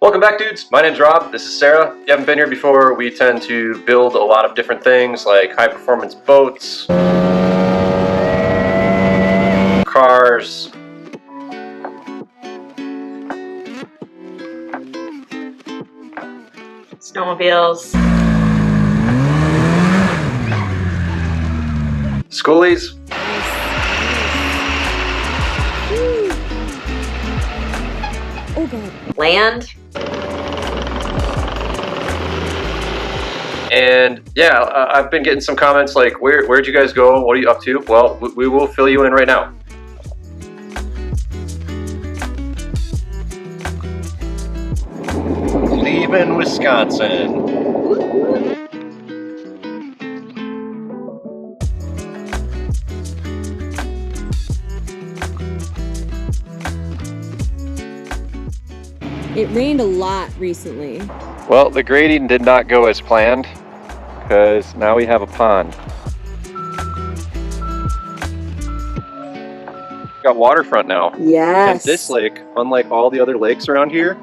Welcome back, dudes. My name's Rob. This is Sarah. If you haven't been here before, we tend to build a lot of different things like high-performance boats, cars, snowmobiles, schoolies, land. and yeah, I've been getting some comments like, where'd you guys go? What are you up to? Well, we will fill you in right now. Leaving Wisconsin. It rained a lot recently. Well, the grading did not go as planned because now we have a pond. Got waterfront now. Yes. And this lake, unlike all the other lakes around here,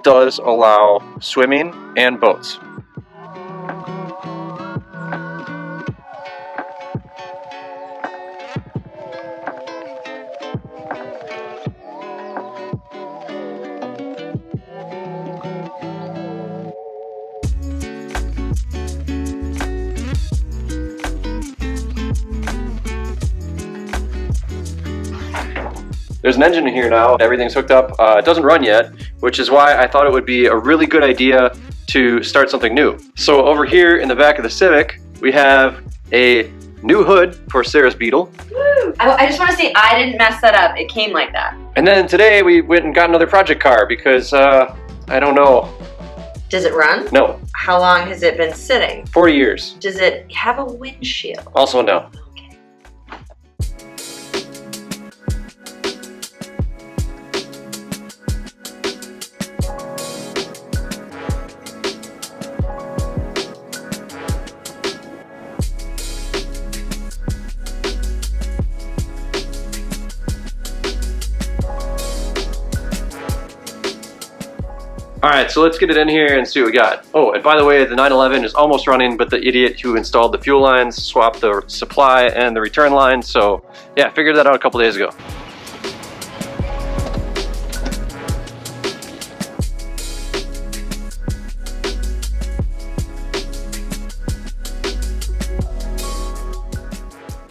does allow swimming and boats. There's an engine in here now, everything's hooked up. It doesn't run yet, which is why I thought it would be a really good idea to start something new. So over here in the back of the Civic, we have a new hood for Sarah's Beetle. Woo! I just want to say I didn't mess that up. It came like that. And then today we went and got another project car because, I don't know. Does it run? No. How long has it been sitting? 40 years. Does it have a windshield? Also no. Okay. Alright, so let's get it in here and see what we got. Oh, and by the way, the 911 is almost running, but the idiot who installed the fuel lines swapped the supply and the return line, so yeah, figured that out a couple days ago.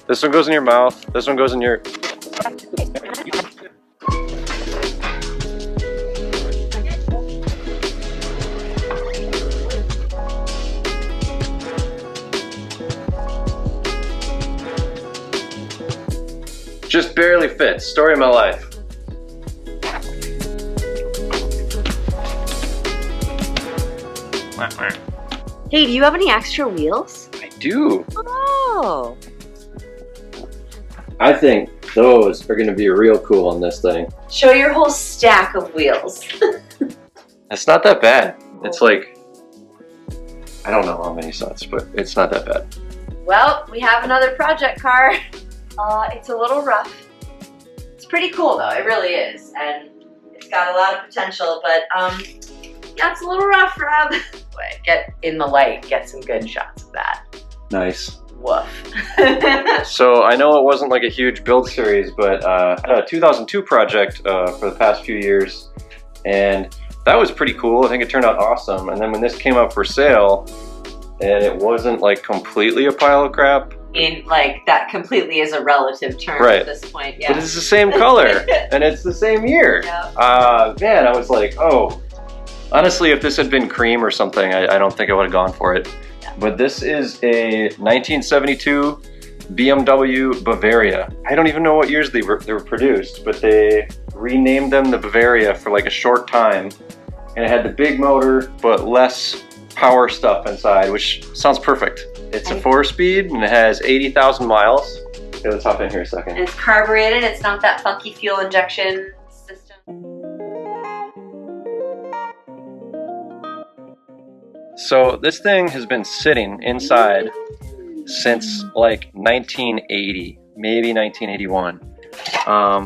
This one goes in your mouth, this one goes in your... Just barely fits. Story of my life. Hey, do you have any extra wheels? I do. Oh. I think those are going to be real cool on this thing. Show your whole stack of wheels. It's not that bad. It's like, I don't know how many sets, but it's not that bad. Well, we have another project car. It's a little rough. It's pretty cool though, it really is. And it's got a lot of potential, but yeah, it's a little rough, Rob. Get in the light, get some good shots of that. Nice. Woof. So I know it wasn't like a huge build series, but I had a 2002 project for the past few years, and that was pretty cool. I think it turned out awesome. And then when this came up for sale, and it wasn't like completely a pile of crap. In like that completely is a relative term Right. at this point, yeah. But it's the same color, and it's the same year. Yep. Man, I was like, oh. Honestly, if this had been cream or something, I don't think I would have gone for it. Yeah. But this is a 1972 BMW Bavaria. I don't even know what years they were produced, but they renamed them the Bavaria for like a short time. And it had the big motor, but less power stuff inside, which sounds perfect. It's a 4-speed and it has 80,000 miles. Okay, let's hop in here a second. And it's carbureted, it's not that funky fuel injection system. So this thing has been sitting inside since like 1980, maybe 1981.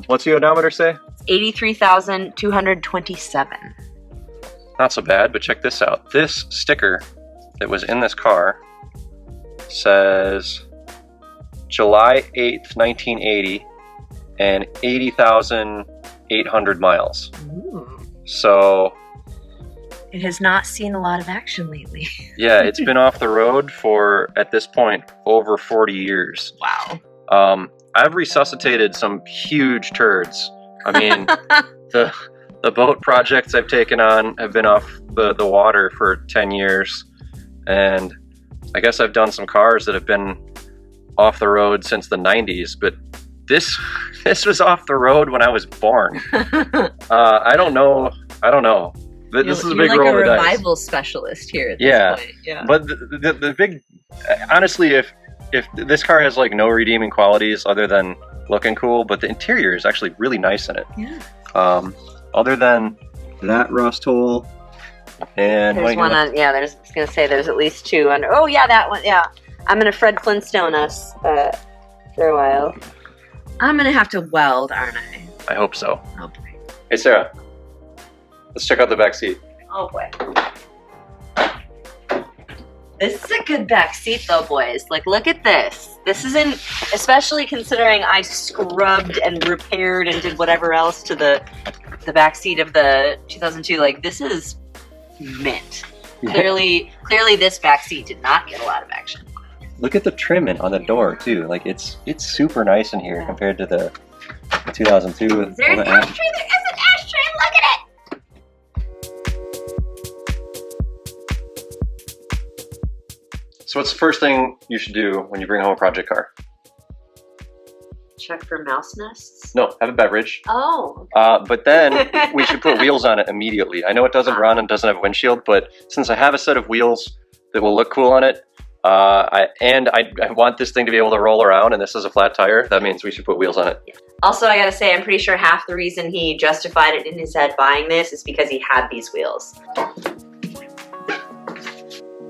What's the odometer say? It's 83,227. not so bad, but check this out. This sticker that was in this car says July 8th, 1980 and 80,800 miles. Ooh. So It has not seen a lot of action lately. yeah, it's been off the road for, at this point, over 40 years. Wow. I've resuscitated some huge turds. I mean, the boat projects I've taken on have been off the water for 10 years. And I guess I've done some cars that have been off the road since the 90s, but this was off the road when I was born. I don't know. This is a big roll of the dice. You're like a revival specialist here at this point. Yeah. But the big, honestly, if this car has like no redeeming qualities other than looking cool, but the interior is actually really nice in it. Yeah. Other than that rust hole, and there's one on. Yeah, I was gonna say there's at least two under. Oh yeah, that one. Yeah, I'm gonna Fred Flintstone us for a while. I'm gonna have to weld, aren't I? I hope so. Oh boy. Hey Sarah, let's check out the back seat. Oh boy. This is a good back seat though, boys. Like, look at this. This isn't, especially considering I scrubbed and repaired and did whatever else to the back seat of the 2002. Like, this is mint. Yeah. Clearly this back seat did not get a lot of action. Look at the trimming on the door too. Like it's super nice in here compared to the 2002. Is there an ashtray? There is an ashtray. Look at it. So what's the first thing you should do when you bring home a project car? Check for mouse nests. No, have a beverage. Oh. But then we should put wheels on it immediately. I know it doesn't run and doesn't have a windshield, but since I have a set of wheels that will look cool on it, I want this thing to be able to roll around, and this is a flat tire, that means we should put wheels on it. Also, I gotta say, I'm pretty sure half the reason he justified it in his head buying this is because he had these wheels.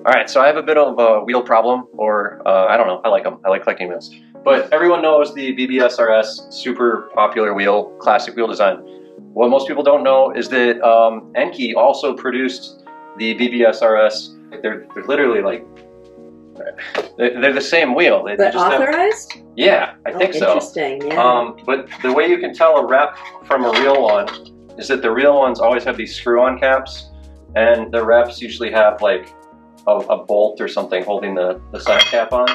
All right, so I have a bit of a wheel problem, or I don't know, I like them. I like collecting wheels. But everyone knows the BBS RS, super popular wheel, classic wheel design. What most people don't know is that Enkei also produced the BBS RS. They're literally like, they're the same wheel. They But just authorized? Yeah, I think so. Interesting, yeah. But the way you can tell a rep from a real one is that the real ones always have these screw-on caps, and the reps usually have like a bolt or something holding the side cap on.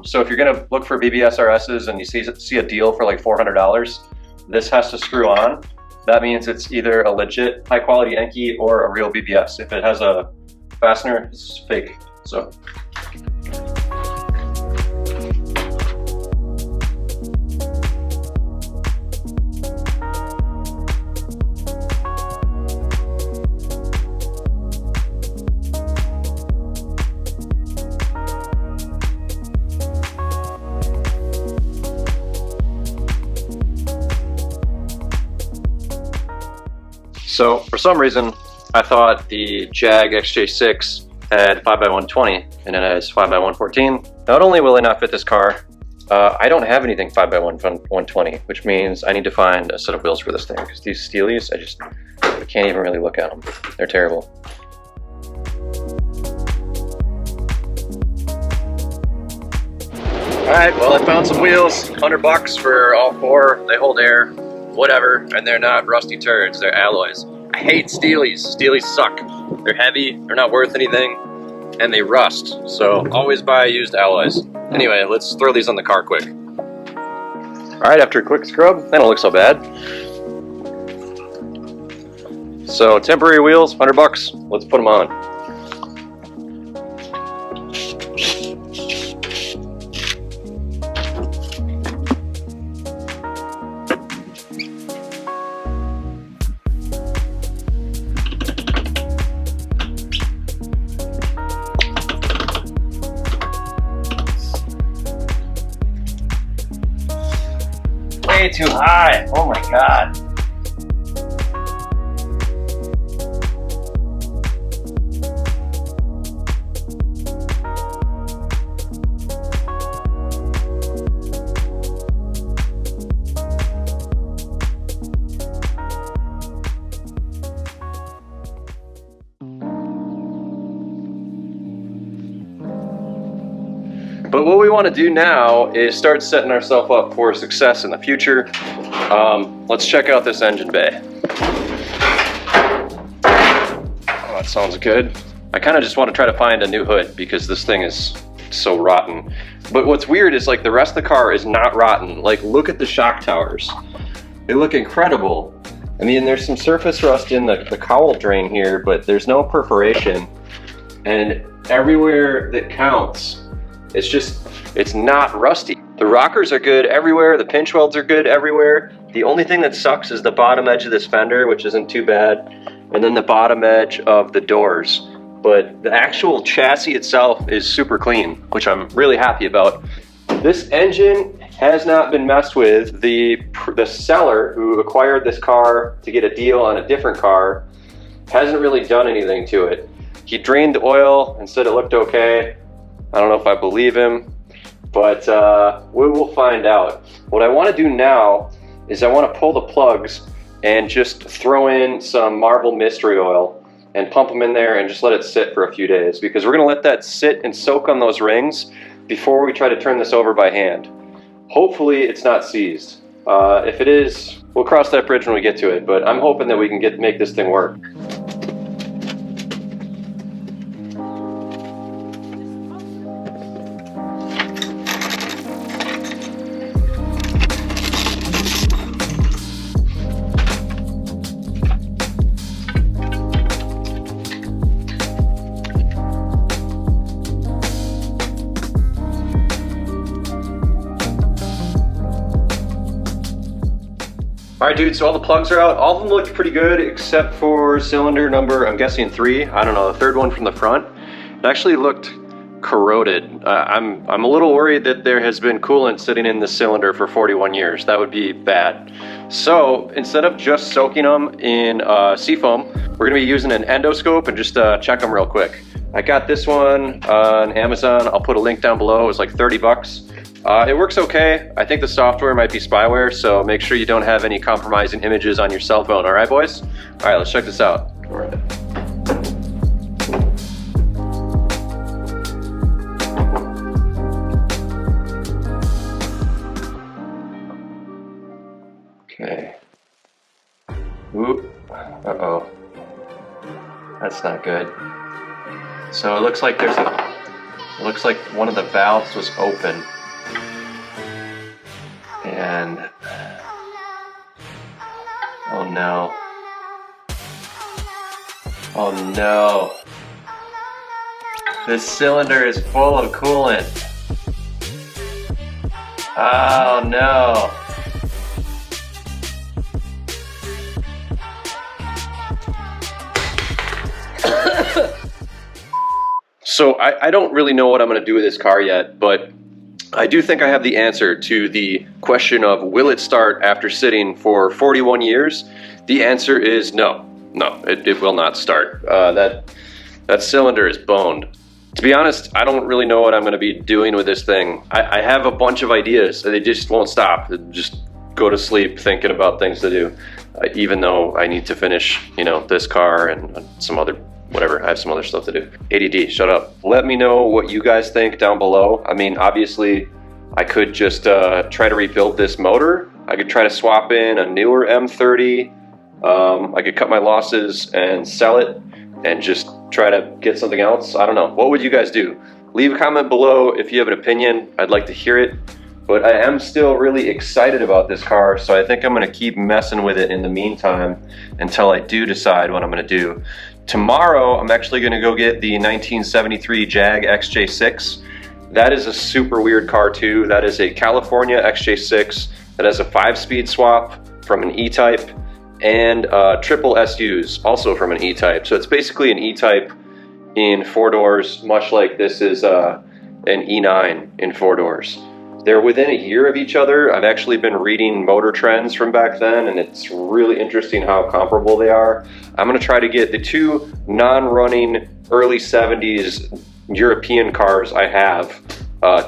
So if you're gonna look for BBS RSs and you see a deal for like $400, this has to screw on. That means it's either a legit high quality Enkei or a real BBS. If it has a fastener, it's fake. So. So for some reason, I thought the Jag XJ6 had 5x120 and it has 5x114. Not only will it not fit this car, I don't have anything 5x120, which means I need to find a set of wheels for this thing, because these steelies, I can't even really look at them. They're terrible. All right, well, I found some wheels, $100 for all four. They hold air, whatever, and they're not rusty turds, they're alloys. I hate steelies. Steelies suck. They're heavy, they're not worth anything, and they rust. So always buy used alloys. Anyway, let's throw these on the car quick. All right, after a quick scrub, they don't look so bad. So temporary wheels, $100. Let's put them on. Way too high. Oh my God. But what we want to do now is start setting ourselves up for success in the future. Let's check out this engine bay. Oh, that sounds good. I kind of just want to try to find a new hood because this thing is so rotten. But what's weird is like the rest of the car is not rotten. Like look at the shock towers. They look incredible. I mean, there's some surface rust in the cowl drain here, but there's no perforation. And everywhere that counts, it's not rusty. The rockers are good everywhere. The pinch welds are good everywhere. The only thing that sucks is the bottom edge of this fender, which isn't too bad. And then the bottom edge of the doors. But the actual chassis itself is super clean, which I'm really happy about. This engine has not been messed with. The seller who acquired this car to get a deal on a different car hasn't really done anything to it. He drained the oil and said it looked okay. I don't know if I believe him, but we will find out. What I want to do now is I want to pull the plugs and just throw in some Marvel mystery oil and pump them in there and just let it sit for a few days, because we're going to let that sit and soak on those rings before we try to turn this over by hand. Hopefully it's not seized. If it is, we'll cross that bridge when we get to it, but I'm hoping that we can make this thing work. All right, dude, so all the plugs are out. All of them looked pretty good except for cylinder number, I'm guessing 3. I don't know, the third one from the front. It actually looked corroded. I'm a little worried that there has been coolant sitting in this cylinder for 41 years. That would be bad. So instead of just soaking them in seafoam, we're gonna be using an endoscope and just check them real quick. I got this one on Amazon. I'll put a link down below. It was like 30 bucks. It works okay. I think the software might be spyware, so make sure you don't have any compromising images on your cell phone. All right, boys? All right, let's check this out. All right. Okay. Ooh. Uh-oh. That's not good. So it looks like looks like one of the valves was open. And oh no. Oh no. This cylinder is full of coolant. Oh no. So I don't really know what I'm going to do with this car yet, but I do think I have the answer to the question of will it start after sitting for 41 years? The answer is no. No, it will not start. That cylinder is boned. To be honest, I don't really know what I'm going to be doing with this thing. I have a bunch of ideas, and they just won't stop. Just go to sleep thinking about things to do, even though I need to finish, this car and some other whatever. I have some other stuff to do. ADD, shut up. Let me know what you guys think down below. I mean, obviously, I could just try to rebuild this motor. I could try to swap in a newer M30. I could cut my losses and sell it and just try to get something else. I don't know. What would you guys do? Leave a comment below if you have an opinion. I'd like to hear it. But I am still really excited about this car, so I think I'm going to keep messing with it in the meantime until I do decide what I'm going to do. Tomorrow, I'm actually going to go get the 1973 Jag XJ6. That is a super weird car too. That is a California XJ6 that has a 5-speed swap from an E-Type and triple SUs also from an E-Type. So it's basically an E-Type in 4 doors, much like this is an E9 in 4 doors. They're within a year of each other. I've actually been reading motor trends from back then, and it's really interesting how comparable they are. I'm gonna try to get the 2 non-running early 70s European cars I have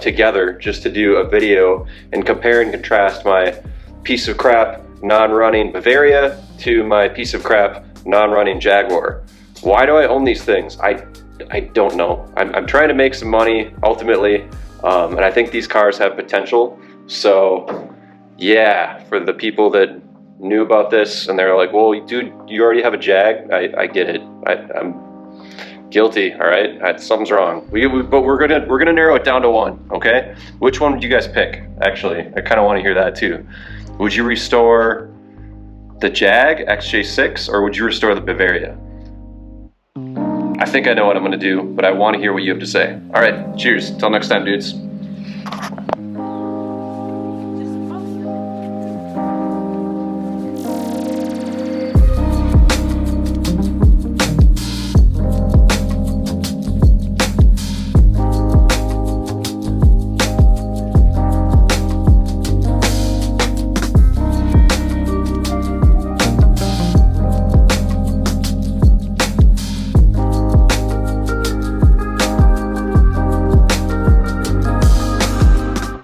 together just to do a video and compare and contrast my piece of crap non-running Bavaria to my piece of crap non-running Jaguar. Why do I own these things? I I don't know. I'm trying to make some money ultimately, and I think these cars have potential. So yeah, for the people that knew about this and they're like, well, dude, you already have a Jag. I get it. I'm guilty. All right, something's wrong. But we're gonna narrow it down to one. Okay, which one would you guys pick? Actually, I kind of want to hear that too. Would you restore the Jag XJ6 or would you restore the Bavaria? I think I know what I'm gonna do, but I want to hear what you have to say. All right, cheers. Till next time, dudes.